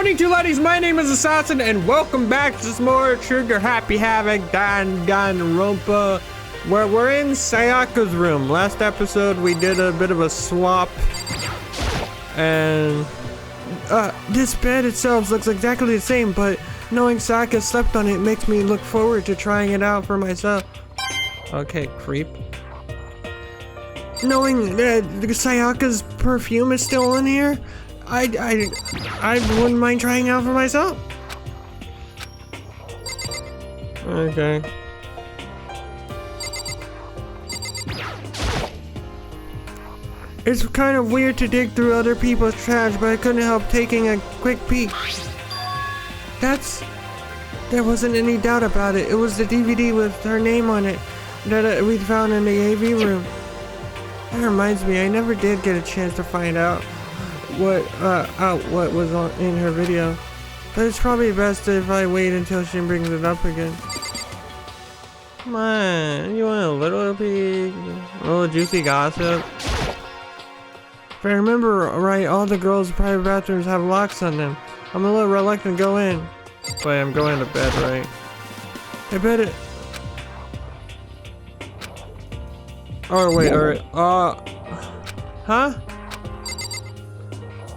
morning, two ladies. My name is Assassin, and welcome back to some more Trigger Happy Havoc Danganronpa, where we're in Sayaka's room. Last episode, we did a bit of a swap, and this bed itself looks exactly the same, but knowing Sayaka slept on it makes me look forward to trying it out for myself. Okay, creep. Knowing that Sayaka's perfume is still in here, I wouldn't mind trying out for myself. Okay. It's kind of weird to dig through other people's trash, but I couldn't help taking a quick peek. There wasn't any doubt about it. It was the DVD with her name on it that we found in the AV room. That reminds me, I never did get a chance to find out what was in her video, but it's probably best if I wait until she brings it up again. Come on, you want a little peek? A little juicy gossip? If I remember right, all the girls' private bathrooms have locks on them. I'm a little reluctant to go in. Wait, I'm going to bed, right? I bet it... Oh, wait, alright. Huh?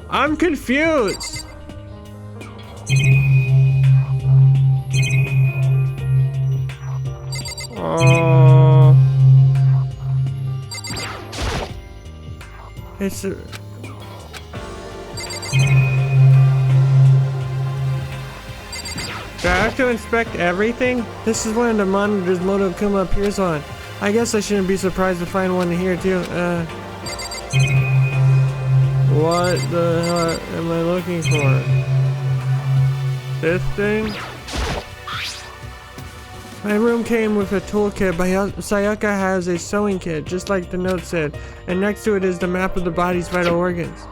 I'm confused. It's a... Do I have to inspect everything? This is one of the monitors Monokuma appears on. I guess I shouldn't be surprised to find one here too. What the hell am I looking for? This thing? My room came with a toolkit, but Sayaka has a sewing kit, just like the note said, and next to it is the map of the body's vital organs.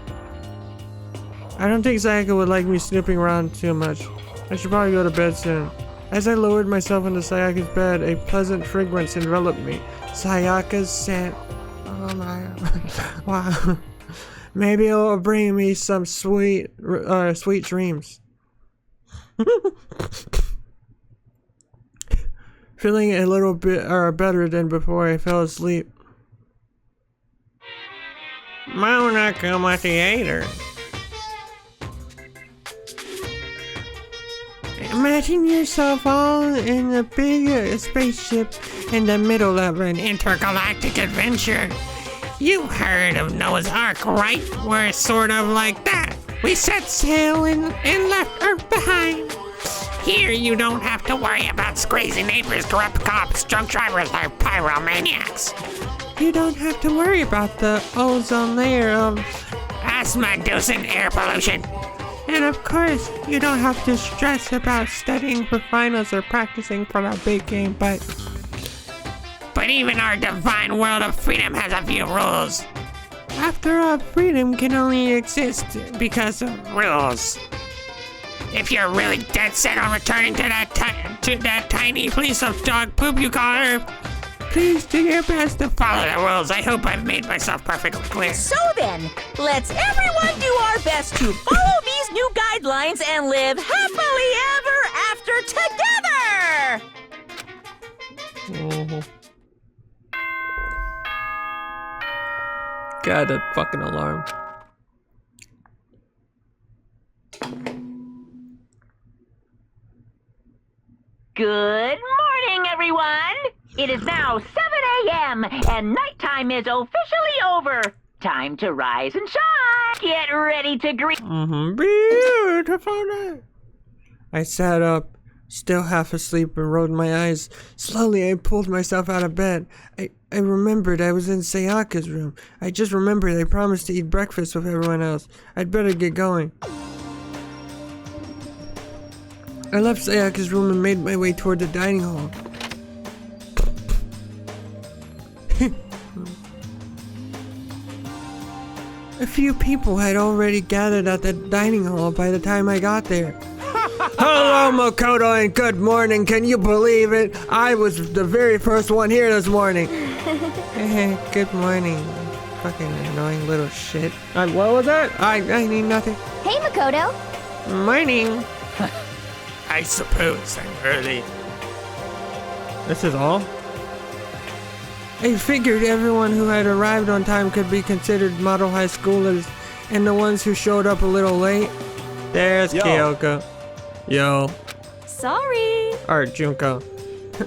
I don't think Sayaka would like me snooping around too much. I should probably go to bed soon. As I lowered myself into Sayaka's bed, a pleasant fragrance enveloped me. Sayaka's scent. Oh my... Wow. Maybe it will bring me some sweet dreams. Feeling a little bit better than before I fell asleep. Monokuma Theater. Imagine yourself all in a big spaceship in the middle of an intergalactic adventure. You heard of Noah's Ark, right? We're sort of like that. We set sail and left Earth behind. Here you don't have to worry about crazy neighbors, corrupt cops, drunk drivers, or pyromaniacs. You don't have to worry about the ozone layer of asthma-inducing air pollution. And of course, you don't have to stress about studying for finals or practicing for the big game, but even our divine world of freedom has a few rules. After all, freedom can only exist because of rules. If you're really dead set on returning to that tiny piece of dog poop you call Earth, please do your best to follow the rules. I hope I've made myself perfectly clear. So then, let's everyone do our best to follow these new guidelines and live happily ever after together! God, that fucking alarm. Good morning, everyone! It is now 7 a.m. and nighttime is officially over. Time to rise and shine. Get ready to greet. Beautiful day. I sat up, still half asleep, and rolled my eyes. Slowly, I pulled myself out of bed. I remembered I was in Sayaka's room. I just remembered I promised to eat breakfast with everyone else. I'd better get going. I left Sayaka's room and made my way toward the dining hall. A few people had already gathered at the dining hall by the time I got there. Hello, Makoto, and good morning. Can you believe it? I was the very first one here this morning. Good morning. Fucking annoying little shit. What was that? I need nothing. Hey, Makoto. Morning. I suppose I'm early. This is all? I figured everyone who had arrived on time could be considered model high schoolers, and the ones who showed up a little late. There's Kyoko. Yo. Sorry. Or Junko.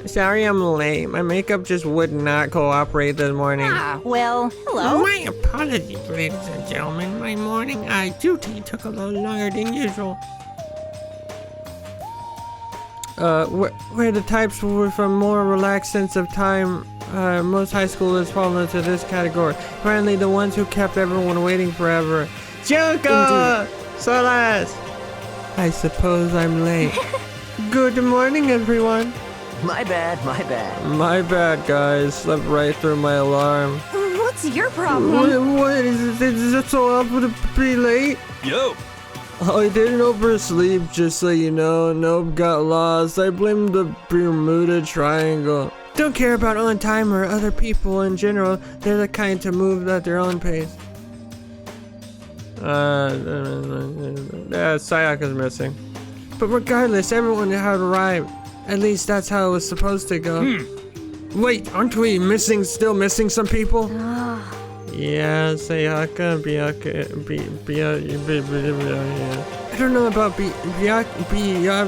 Sorry I'm late. My makeup just would not cooperate this morning. Well, hello. My apologies, ladies and gentlemen. My morning eye duty took a little longer than usual. Where the types were from more relaxed sense of time, most high schoolers fall into this category. Apparently the ones who kept everyone waiting forever. Junko! Solas! I suppose I'm late. Good morning, everyone. My bad, my bad. My bad, guys. Slept right through my alarm. What's your problem? What is it? Is it so awful to be late? Yo! I didn't oversleep, just so you know. Nope, got lost. I blame the Bermuda Triangle. Don't care about on time or other people in general. They're the kind to move at their own pace. Sayaka's missing. But regardless, everyone had arrived. At least that's how it was supposed to go. Wait, aren't we still missing some people? Yeah, Sayaka, Byakuya. I don't know about Byakuya.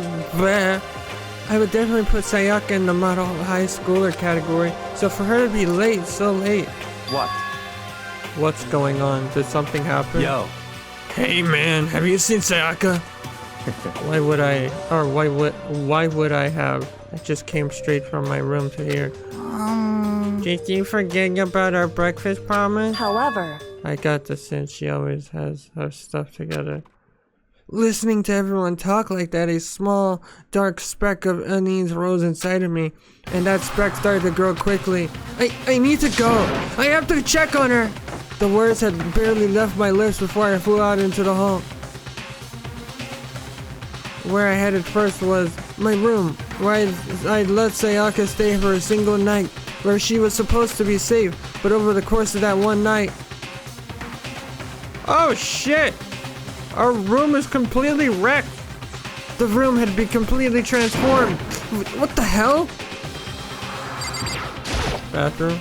I would definitely put Sayaka in the model high schooler category. So for her to be late, so late. What? What's going on? Did something happen? Yo. Hey man, have you seen Sayaka? Why would I have? I just came straight from my room to here. Did you forget about our breakfast promise? However, I got the sense she always has her stuff together. Listening to everyone talk like that, a small, dark speck of unease rose inside of me, and that speck started to grow quickly. I need to go. I have to check on her. The words had barely left my lips before I flew out into the hall. Where I headed first was my room, where I'd let Sayaka stay for a single night, where she was supposed to be safe, but over the course of that one night... Oh shit! Our room is completely wrecked! The room had been completely transformed! What the hell? Bathroom?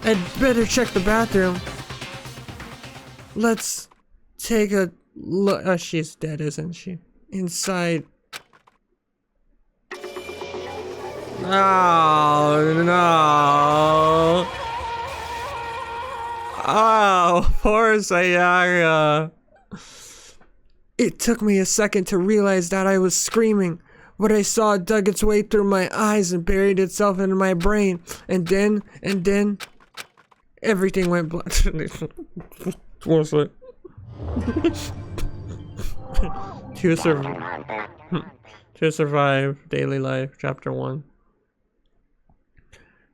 I'd better check the bathroom. Let's take a look. Oh, she's dead, isn't she? Inside. Oh, no. Oh, poor Sayaka. It took me a second to realize that I was screaming. What I saw dug its way through my eyes and buried itself into my brain. And then, everything went black. What's it? To survive daily life, chapter 1.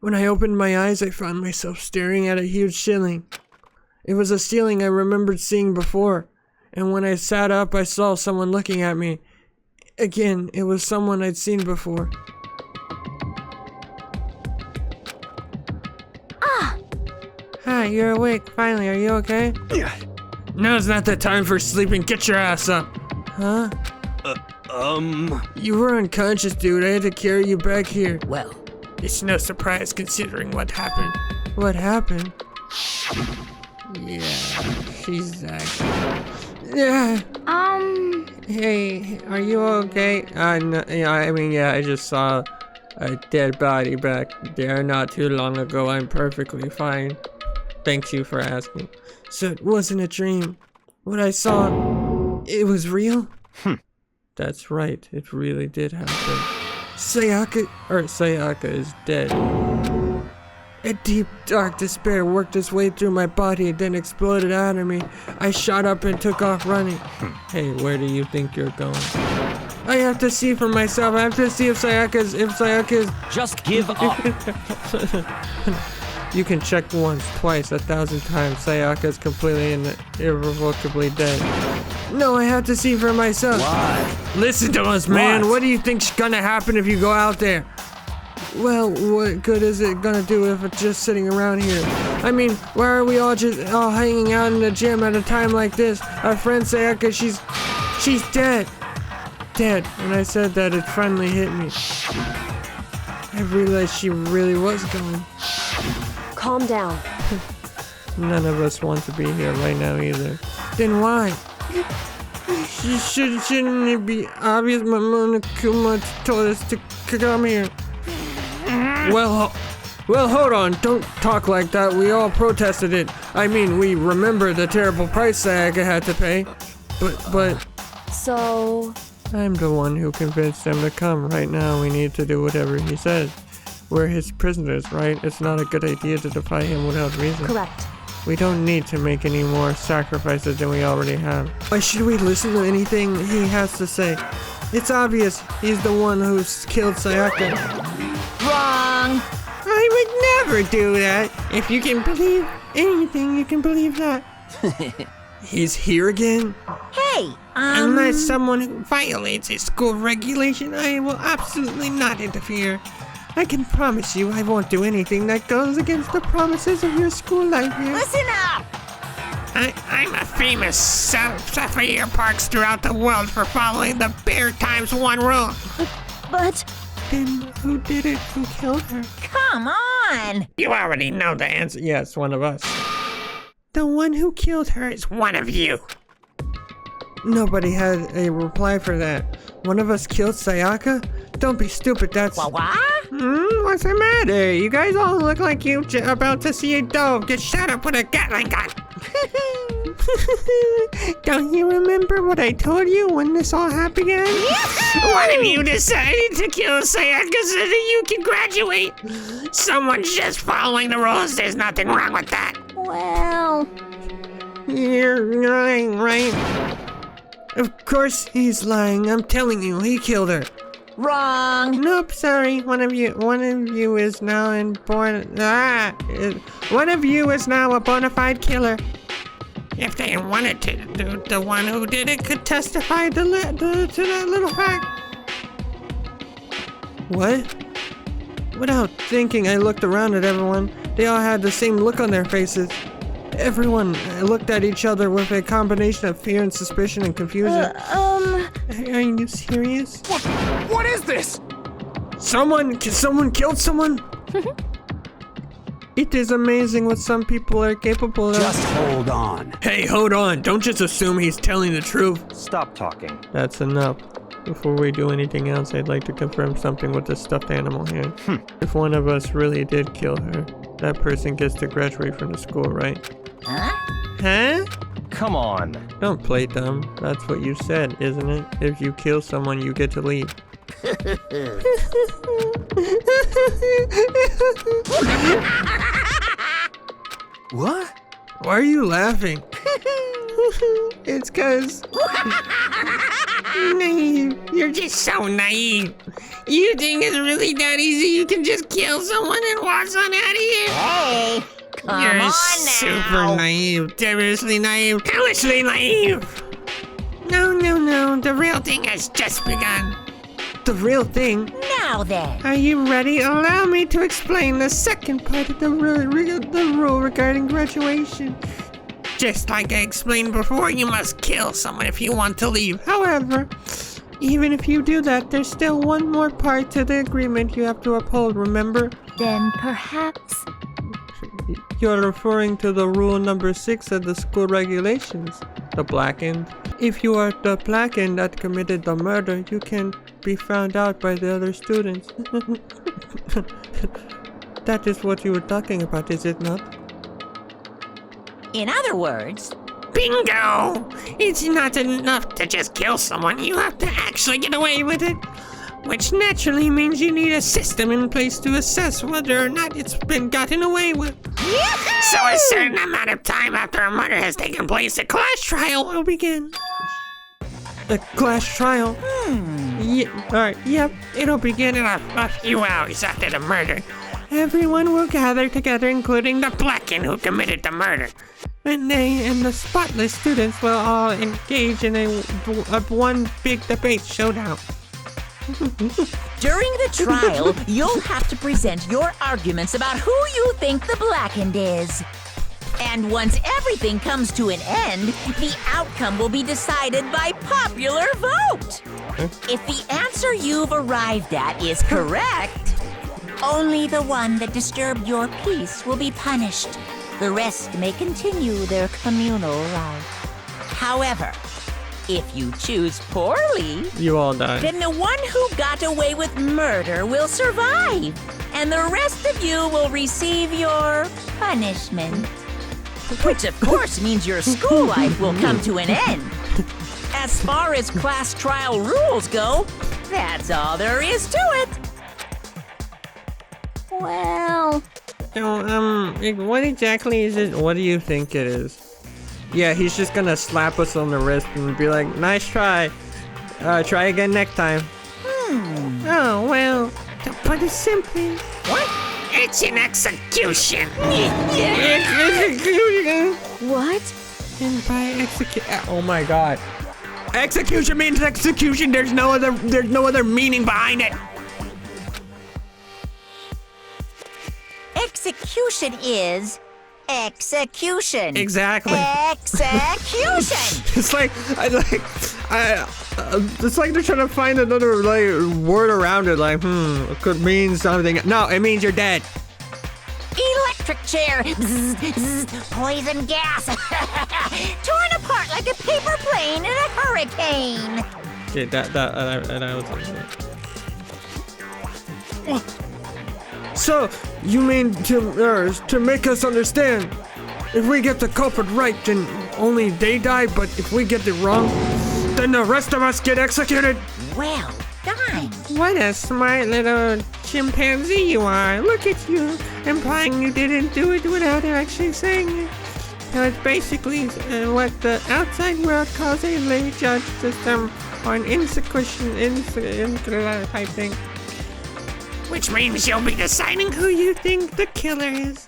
When I opened my eyes, I found myself staring at a huge ceiling. It was a ceiling I remembered seeing before, and when I sat up, I saw someone looking at me. Again, it was someone I'd seen before. Hi, you're awake. Finally, are you okay? Now's not the time for sleeping. Get your ass up. Huh? You were unconscious, dude. I had to carry you back here. Well, It's no surprise considering what happened. What happened? Yeah, she's actually... Yeah. Hey, are you okay? No, yeah, I just saw a dead body back there not too long ago. I'm perfectly fine. Thank you for asking. So it wasn't a dream. What I saw, it was real? That's right, it really did happen. Sayaka is dead. A deep, dark despair worked its way through my body and then exploded out of me. I shot up and took off running. Hey, where do you think you're going? I have to see for myself. I have to see if Sayaka's... just give up. You can check once, twice, 1,000 times. Sayaka's completely and irrevocably dead. No, I have to see for myself. Why? Listen to us, man. What do you think's gonna happen if you go out there? Well, what good is it gonna do if it's just sitting around here? I mean, why are we all hanging out in the gym at a time like this? Our friend Sayaka, She's dead. Dead. When I said that, it finally hit me. I realized she really was gone. Calm down. None of us want to be here right now either. Then why? Shouldn't it be obvious Monokuma told us to come here? Well, hold on. Don't talk like that. We all protested it. I mean, we remember the terrible price Sayaka had to pay. But... So... I'm the one who convinced them to come. Right now, we need to do whatever he says. We're his prisoners, right? It's not a good idea to defy him without reason. Correct. We don't need to make any more sacrifices than we already have. Why should we listen to anything he has to say? It's obvious he's the one who's killed Sayaka. Wrong. I would never do that. If you can believe anything, you can believe that. He's here again? Hey, Unless someone violates a school regulation, I will absolutely not interfere. I can promise you I won't do anything that goes against the promises of your school life here. Listen up! I'm a famous sapphire parks throughout the world for following the Bear ×1 rule. But... Then who did it? Who killed her? Come on! You already know the answer. Yes, one of us. The one who killed her is one of you. Nobody had a reply for that. One of us killed Sayaka? Don't be stupid, that's... What? What's the matter? You guys all look like you're about to see a dove get shot up with a Gatling gun. Don't you remember what I told you when this all happened again? One of you decided to kill Sayaka so that you can graduate. Someone's just following the rules. There's nothing wrong with that. Well... You're lying, right? Of course he's lying. I'm telling you, he killed her. Wrong. Nope, sorry. One of you is now one of you is now a bona fide killer. If they wanted to, the one who did it could testify to that little fact. What? Without thinking, I looked around at everyone. They all had the same look on their faces. Everyone looked at each other with a combination of fear and suspicion and confusion. Are you serious? What is this? Someone killed someone? It is amazing what some people are capable of. Just hold on. Hey, hold on. Don't just assume he's telling the truth. Stop talking. That's enough. Before we do anything else, I'd like to confirm something with the stuffed animal here. If one of us really did kill her, that person gets to graduate from the school, right? Huh? Come on. Don't play dumb. That's what you said, isn't it? If you kill someone, you get to leave. What? Why are you laughing? It's 'cause... Naive. You're just so naive. You think it's really that easy? You can just kill someone and walk on out of here? Hey, come You're on now. super naive. Devilishly naive. Hellishly naive. No. The real thing has just begun. The real thing? Now then. Are you ready? Allow me to explain the second part of the rule regarding graduation. Just like I explained before, you must kill someone if you want to leave. However, even if you do that, there's still one more part to the agreement you have to uphold, remember? Then perhaps... You're referring to the rule number 6 of the school regulations, the blackened. If you are the blackened that committed the murder, you can be found out by the other students. That is what you were talking about, is it not? In other words... Bingo! It's not enough to just kill someone, you have to actually get away with it. Which naturally means you need a system in place to assess whether or not it's been gotten away with. So a certain amount of time after a murder has taken place, a class trial will begin. A class trial? Yep, it'll begin in a few hours after the murder. Everyone will gather together, including the blackened who committed the murder. And they and the spotless students will all engage in a one big debate showdown. During the trial, you'll have to present your arguments about who you think the blackened is. And once everything comes to an end, the outcome will be decided by popular vote. If the answer you've arrived at is correct, only the one that disturbed your peace will be punished. The rest may continue their communal life. However, if you choose poorly, You all die. then the one who got away with murder will survive, and the rest of you will receive your punishment. Which, of course, means your school life will come to an end. As far as class trial rules go, that's all there is to it. Well, What exactly is it? What do you think it is? Yeah, he's just gonna slap us on the wrist and be like, nice try. Try again next time. Oh, well, to put it simply, It's an execution. execution. what? And by oh my god. Execution means execution. There's no other meaning behind it. Execution is execution. Exactly. Execution. It's like it's like they're trying to find another word around it. Like, it could mean something. No, it means you're dead. Electric chair. Bzz, bzz, poison gas. Torn apart like a paper plane in a hurricane. Yeah, So, you mean to make us understand, if we get the culprit right, then only they die, but if we get it wrong, then the rest of us get executed? Well done. What a smart little chimpanzee you are. Look at you, implying you didn't do it without actually saying it. So it's basically what the outside world calls a lay judge system, or an insufficient type thing. Which means you'll be deciding Who you think the killer is?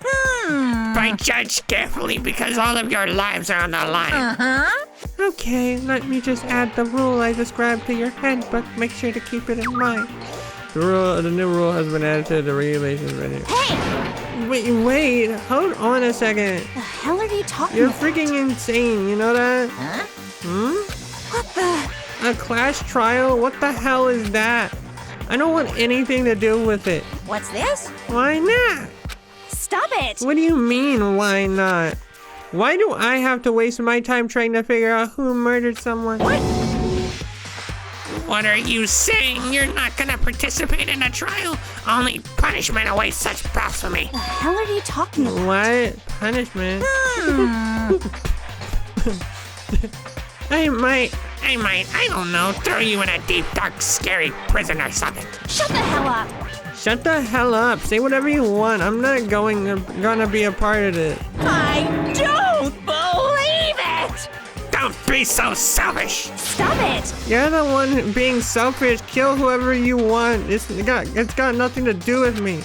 but judge carefully because all of your lives are on the line. Uh-huh. Okay, let me just add the rule I described to your head, but make sure to keep it in mind. The new rule has been added to the regulations already. Hey, Wait, hold on a second. The hell are you talking You're about? freaking insane, you know that? huh? What the? A class trial? What the hell is that? I don't want anything to do with it. What's this? Why not? Stop it! What do you mean, why not? Why do I have to waste my time trying to figure out who murdered someone? What are you saying? You're not gonna participate in a trial? Only punishment awaits such blasphemy. The hell are you talking about? What? Punishment? I might. I don't know, throw you in a deep, dark, scary prison or something. Shut the hell up! Shut the hell up. Say whatever you want. I'm not gonna be a part of it. I don't believe it! Don't be so selfish. Stop it! You're the one being selfish. Kill whoever you want. It's got nothing to do with me.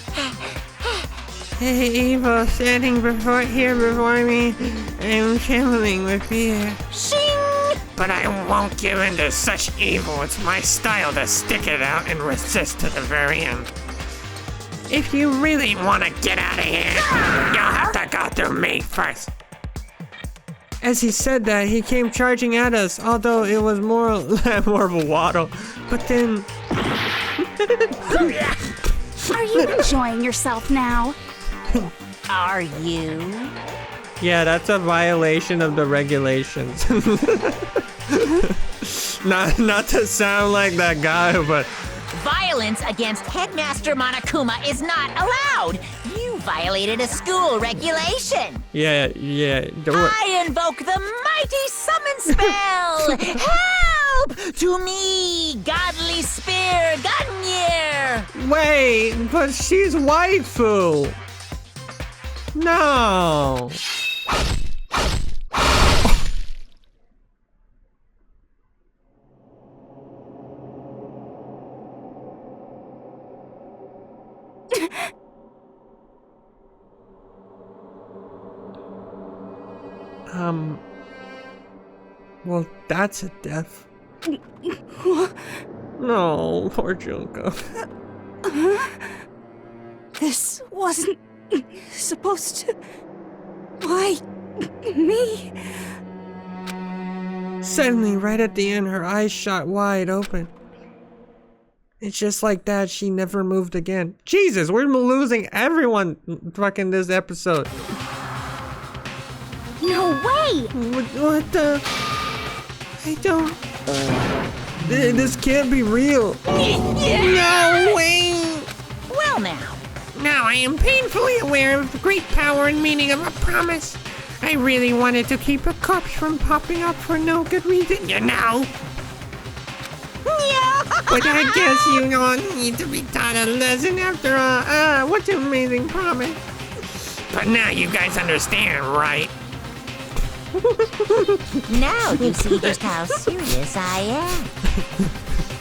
Hey, evil, standing before me, I'm trembling with fear. Shing! But I won't give in to such evil. It's my style to stick it out and resist to the very end. If you really want to get out of here, you'll have to go through me first. As he said that, he came charging at us, although it was more of a waddle. But then... Are you enjoying yourself now? Are you? Yeah, that's a violation of the regulations. Not to sound like that guy, but... Violence against Headmaster Monokuma is not allowed. You violated a school regulation. Yeah. I invoke the mighty summon spell. Help! To me, godly spear, Gunyear. Wait, but she's waifu. No. Well, that's a death. No, poor Junko. This wasn't supposed to Why me? Suddenly, right at the end, her eyes shot wide open. It's just like that, she never moved again. Jesus, we're losing everyone fucking this episode. No way! What the? I don't... This can't be real. No way! Well now. Now I am painfully aware of the great power and meaning of a promise. I really wanted to keep a corpse from popping up for no good reason, you know. But I guess you all need to be taught a lesson after all. What an amazing promise. But now you guys understand, right? Now you see just how serious I am.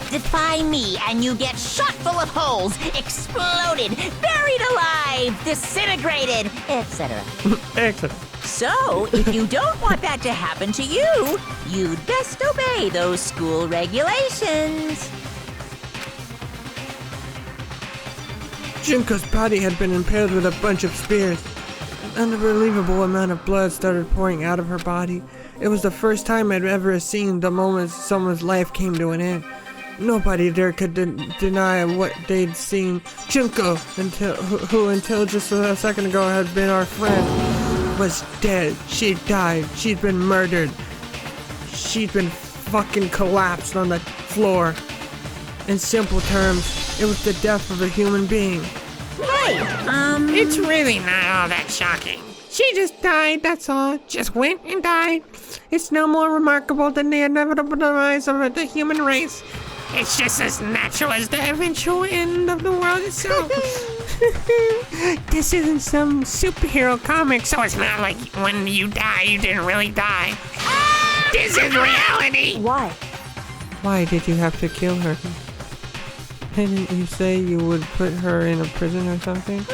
Defy me and you get shot full of holes, exploded, buried alive, disintegrated, etc. Excellent. So, if you don't want that to happen to you, you'd best obey those school regulations. Junko's body had been impaled with a bunch of spears. An unbelievable amount of blood started pouring out of her body. It was the first time I'd ever seen the moment someone's life came to an end. Nobody there could deny what they'd seen. Junko, who until just a second ago had been our friend, was dead. She'd died. She'd been murdered. She'd been fucking collapsed on the floor. In simple terms, it was the death of a human being. It's really not all that shocking. She just died, that's all. Just went and died. It's no more remarkable than the inevitable demise of the human race. It's just as natural as the eventual end of the world itself. This isn't some superhero comic, so it's not like when you die, you didn't really die. This is reality! Why? Why did you have to kill her? Didn't you say you would put her in a prison or something?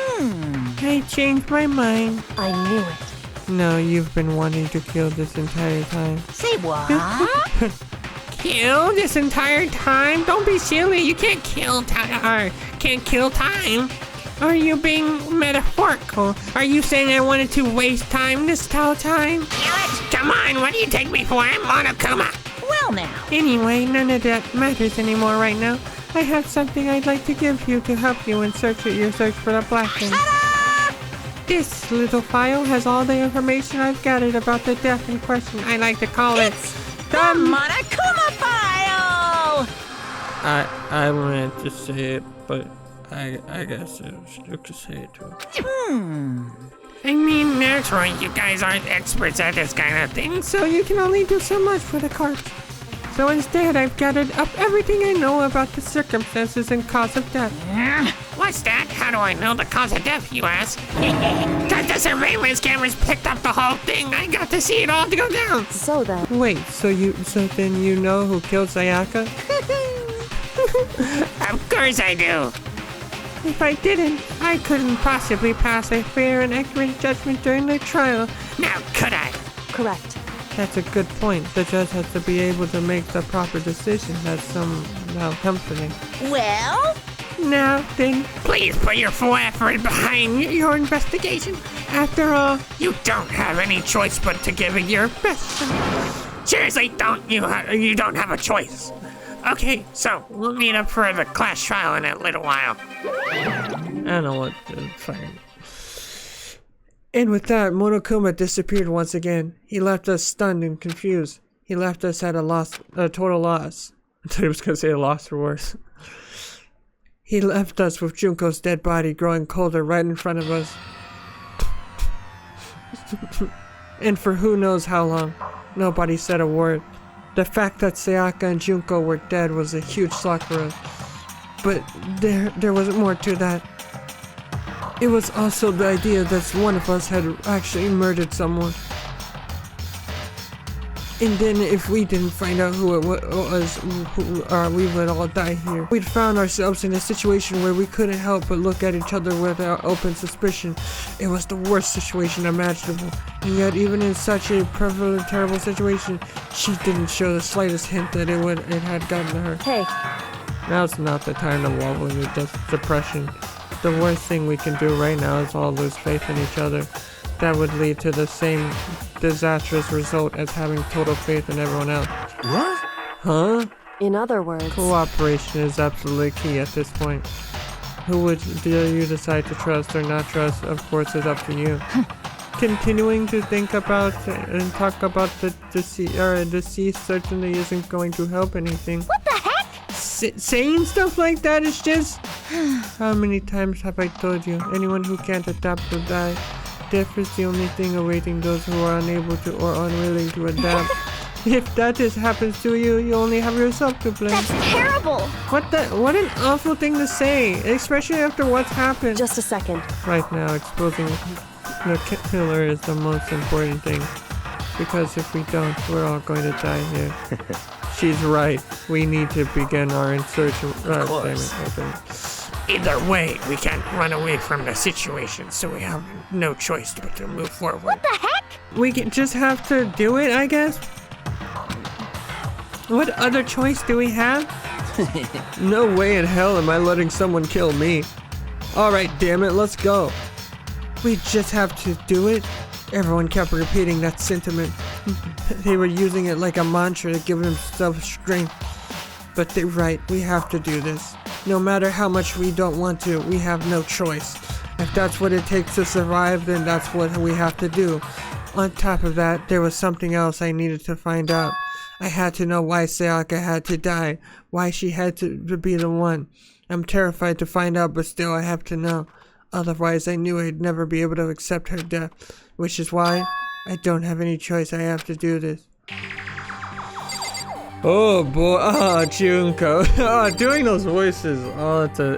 I changed my mind. I knew it. No, you've been wanting to kill this entire time. Say what? Kill this entire time? Don't be silly. You can't kill time. Can't kill time. Are you being metaphorical? Are you saying I wanted to waste time this whole time? Come on, what do you take me for? I'm Monokuma. Well now. Anyway, none of that matters anymore right now. I have something I'd like to give you to help you in your search for the black thing. This little file has all the information I've gathered about the death in question. I like to call it The Monokuma File! I meant to say it, but I guess you could say it too. I mean, naturally, you guys aren't experts at this kind of thing, so you can only do so much for the corpse. So instead, I've gathered up everything I know about the circumstances and cause of death. What's that? How do I know the cause of death, you ask? Because the surveillance cameras picked up the whole thing. I got to see it all go down. So then. Wait, so then you know who killed Sayaka? Of course I do. If I didn't, I couldn't possibly pass a fair and accurate judgment during the trial. Now, could I? Correct. That's a good point. The judge has to be able to make the proper decision. That's somehow comforting. Well? Now then, Please put your full effort behind your investigation. After all, you don't have any choice but to give it your best. Seriously, you don't have a choice. Okay, so we'll meet up for the class trial in a little while. I don't know what to find. And with that, Monokuma disappeared once again. He left us stunned and confused. He left us at a total loss. I thought he was going to say a loss for worse. He left us with Junko's dead body growing colder right in front of us. And for who knows how long, nobody said a word. The fact that Sayaka and Junko were dead was a huge shock for us. But there was more to that. It was also the idea that one of us had actually murdered someone. And then if we didn't find out who it was, we would all die here. We'd found ourselves in a situation where we couldn't help but look at each other with open suspicion. It was the worst situation imaginable. And yet even in such a prevalent, terrible situation, she didn't show the slightest hint that it had gotten to her. Hey, Now's not the time to wallow in depression. The worst thing we can do right now is all lose faith in each other. that would lead to the same disastrous result as having total faith in everyone else. What? Huh? In other words, Cooperation is absolutely key at this point. Who would you decide to trust or not trust, of course, is up to you. Continuing to think about and talk about the deceased certainly isn't going to help anything. what the heck? Saying stuff like that is just... How many times have I told you? Anyone who can't adapt will die. Death is the only thing awaiting those who are unable to or unwilling to adapt. If that just happens to you, you only have yourself to blame. That's terrible. What an awful thing to say, especially after what's happened. Just a second. Right now, exposing the killer is the most important thing. Because if we don't, we're all going to die here. She's right. We need to begin our insertion. Either way, we can't run away from the situation, so we have no choice but to move forward. What the heck? We can just have to do it, I guess. What other choice do we have? No way in hell am I letting someone kill me. Alright, damn it, let's go. We just have to do it. Everyone kept repeating that sentiment. They were using it like a mantra to give themselves strength. But they're right, we have to do this. No matter how much we don't want to, we have no choice. If that's what it takes to survive, then that's what we have to do. On top of that, there was something else I needed to find out. I had to know why Sayaka had to die, why she had to be the one. I'm terrified to find out, but still I have to know. Otherwise, I knew I'd never be able to accept her death, which is why I don't have any choice. I have to do this. Oh boy, Junko. Doing those voices,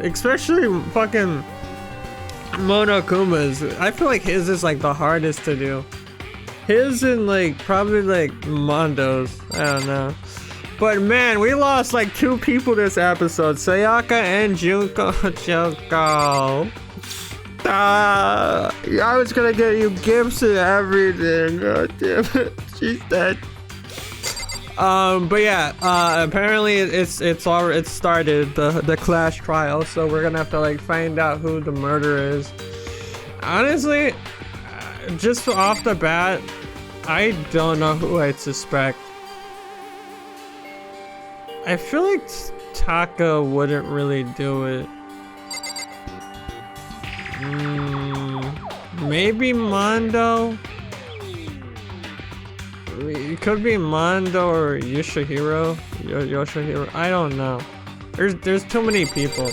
especially fucking Monokuma's. I feel like his is like the hardest to do. His and like probably like Mondo's. I don't know. But man, we lost like 2 people this episode. Sayaka and Junko. I was gonna get you gifts and everything. God damn it. She's dead. But yeah, apparently it's started the clash trial, so we're gonna have to like find out who the murderer is. Honestly, just off the bat, I don't know who I'd suspect. I feel like Taka wouldn't really do it. Maybe Mondo? It could be Mondo or Yoshihiro. Yoshihiro. I don't know. There's too many people.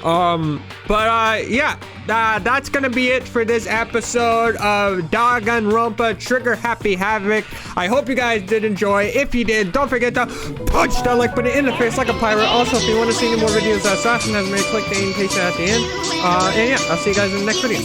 Yeah, that's gonna be it for this episode of Danganronpa Trigger Happy Havoc. I hope you guys did enjoy. If you did, don't forget to punch that like button in the face like a pirate. Also, if you want to see any more videos, Assassin has made click the invitation at the end. And yeah, I'll see you guys in the next video.